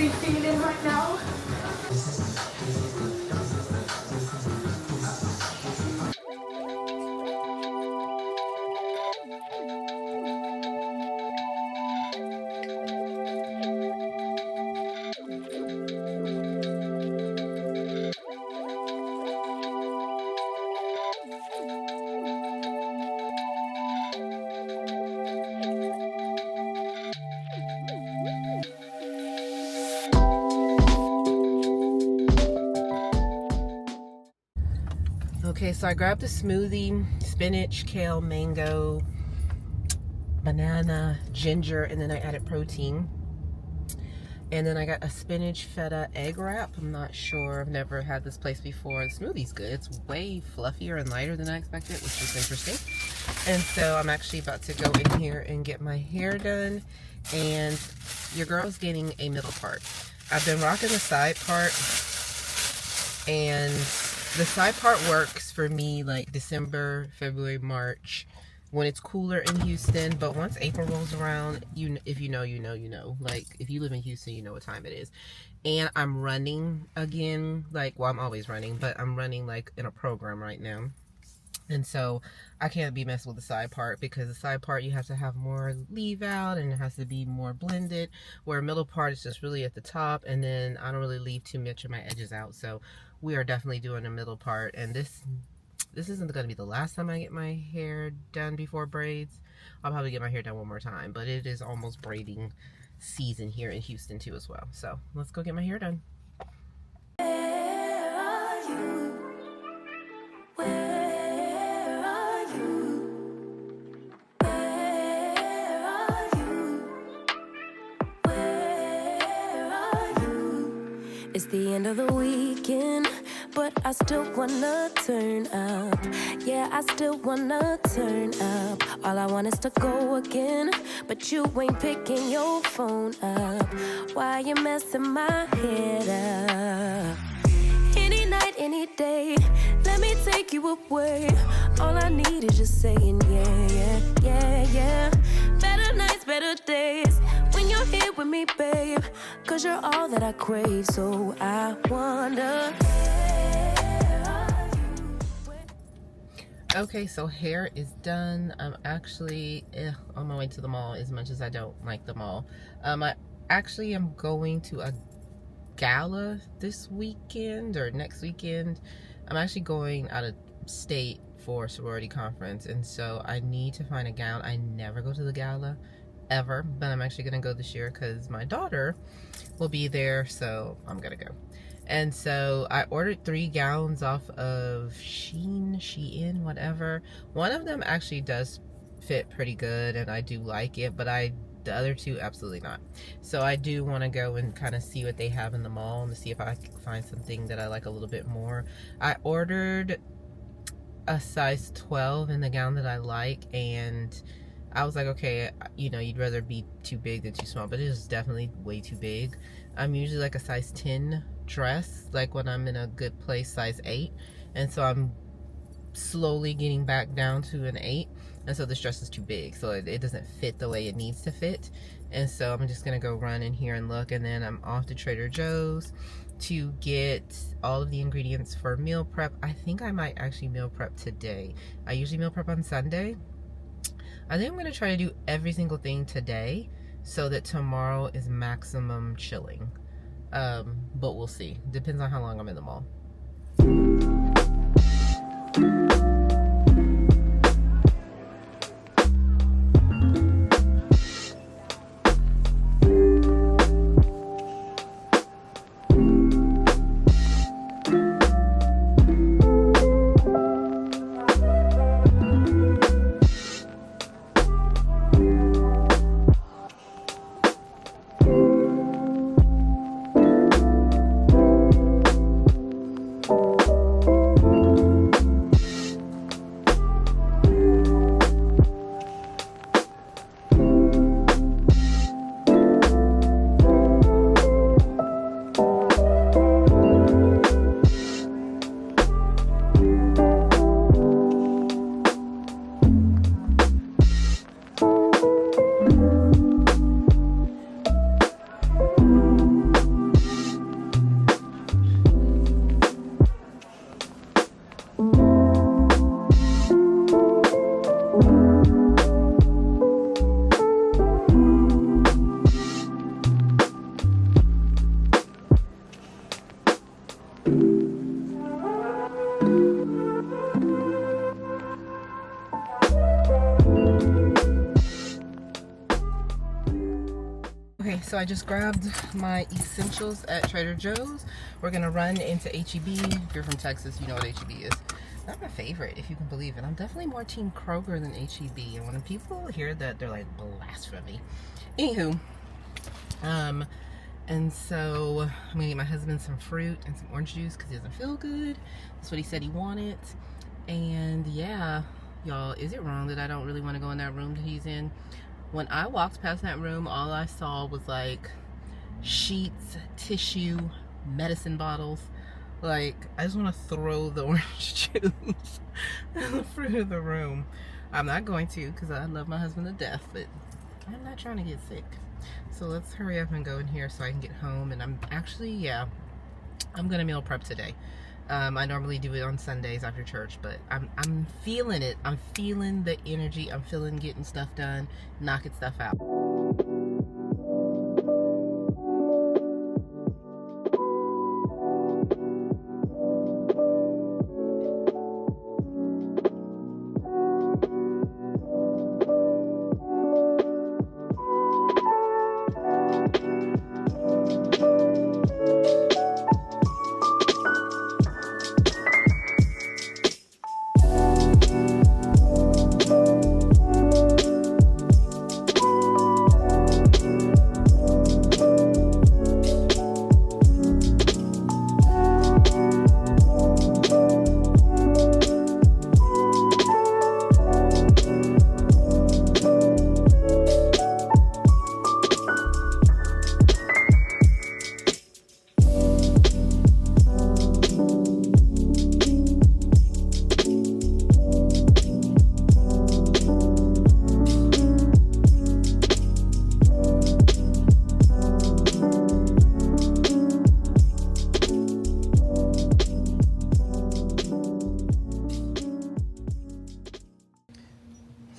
be feeling right now. Okay, so I grabbed a smoothie, spinach, kale, mango, banana, ginger, and then I added protein. And then I got a spinach feta egg wrap. I'm not sure, I've never had this place before. The smoothie's good. It's way fluffier and lighter than I expected, which is interesting. And so I'm actually about to go in here and get my hair done. And your girl's getting a middle part. I've been rocking the side part, and the side part works for me like December, February, March, when it's cooler in Houston. But once April rolls around, if you know, you know, you know. Like, if you live in Houston, you know what time it is. And I'm running again, like, well, I'm always running, but I'm running like in a program right now. And so I can't be messing with the side part, because the side part you have to have more leave out and it has to be more blended, where a middle part is just really at the top, and then I don't really leave too much of my edges out. So we are definitely doing a middle part, and this isn't going to be the last time I get my hair done before braids. I'll probably get my hair done one more time, but it is almost braiding season here in Houston too as well. So let's go get my hair done. It's the end of the weekend, but I still wanna turn up. Yeah, I still wanna turn up. All I want is to go again, but you ain't picking your phone up. Why you messing my head up? Any night, any day, let me take you away. All I need is just saying yeah, yeah, yeah, yeah. Better nights, better days, when you're here with me, babe. 'Cause you're all that I crave, so I wonder. Okay, so hair is done. I'm actually on my way to the mall, as much as I don't like the mall. I actually am going to a gala this weekend or next weekend. I'm actually going out of state for a sorority conference, and so I need to find a gown. I never go to the gala ever, but I'm actually gonna go this year because my daughter will be there, so I'm gonna go. And so I ordered 3 gowns off of Shein, whatever. One of them actually does fit pretty good and I do like it, but the other 2 absolutely not. So I do want to go and kind of see what they have in the mall and to see if I can find something that I like a little bit more. I ordered a size 12 in the gown that I like, and I was like, okay, you know, you'd rather be too big than too small, but it is definitely way too big. I'm usually like a size 10 dress, like when I'm in a good place, size 8, and so I'm slowly getting back down to an 8, and so this dress is too big, so it doesn't fit the way it needs to fit. And so I'm just gonna go run in here and look, and then I'm off to Trader Joe's to get all of the ingredients for meal prep. I think I might actually meal prep today. I usually meal prep on Sunday. I think I'm gonna try to do every single thing today so that tomorrow is maximum chilling. But we'll see. Depends on how long I'm in the mall. Okay, so I just grabbed my essentials at Trader Joe's. We're gonna run into HEB. If you're from Texas, you know what HEB is. Not my favorite, if you can believe it. I'm definitely more Team Kroger than HEB. And when people hear that, they're like, blasphemy. Anywho, and so I'm gonna get my husband some fruit and some orange juice because he doesn't feel good. That's what he said he wanted. And yeah, y'all, is it wrong that I don't really want to go in that room that he's in? When I walked past that room, all I saw was like sheets, tissue, medicine bottles. Like, I just want to throw the orange juice in the front of the room. I'm not going to because I love my husband to death, but I'm not trying to get sick. So let's hurry up and go in here so I can get home. And I'm actually, yeah, I'm gonna meal prep today. I normally do it on Sundays after church, but I'm feeling it. I'm feeling the energy. I'm feeling getting stuff done, knocking stuff out.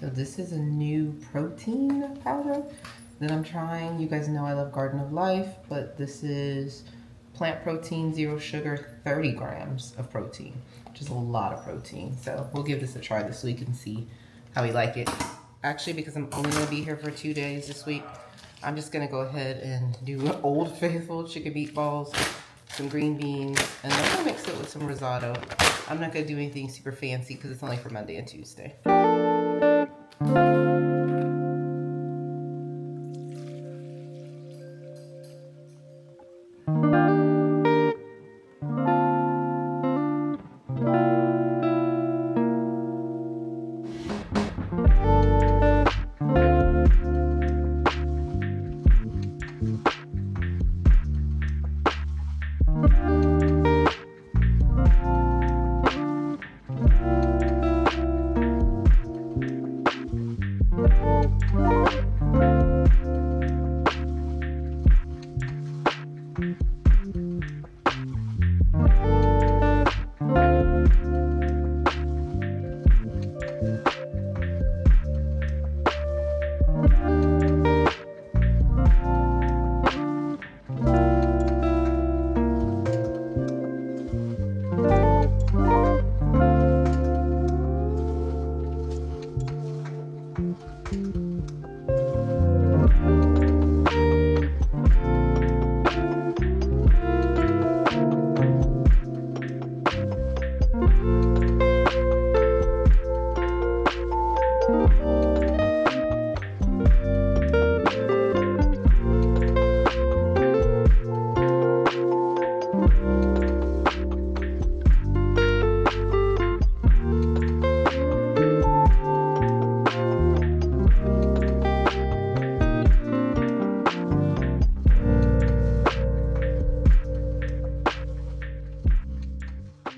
So this is a new protein powder that I'm trying. You guys know I love Garden of Life, but this is plant protein, 0 sugar, 30 grams of protein, which is a lot of protein. So we'll give this a try this week and see how we like it. Actually, because I'm only gonna be here for 2 days this week, I'm just gonna go ahead and do Old Faithful chicken meatballs, some green beans, and I'm gonna mix it with some risotto. I'm not gonna do anything super fancy because it's only for Monday and Tuesday.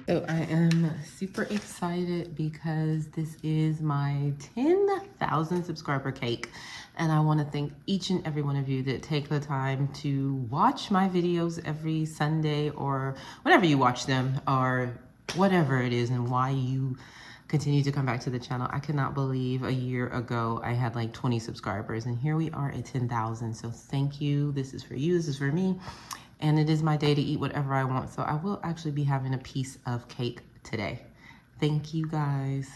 So I am super excited because this is my 10,000 subscriber cake. And I want to thank each and every one of you that take the time to watch my videos every Sunday or whenever you watch them or whatever it is and why you continue to come back to the channel. I cannot believe a year ago I had like 20 subscribers and here we are at 10,000. So thank you. This is for you. This is for me. And it is my day to eat whatever I want. So I will actually be having a piece of cake today. Thank you guys.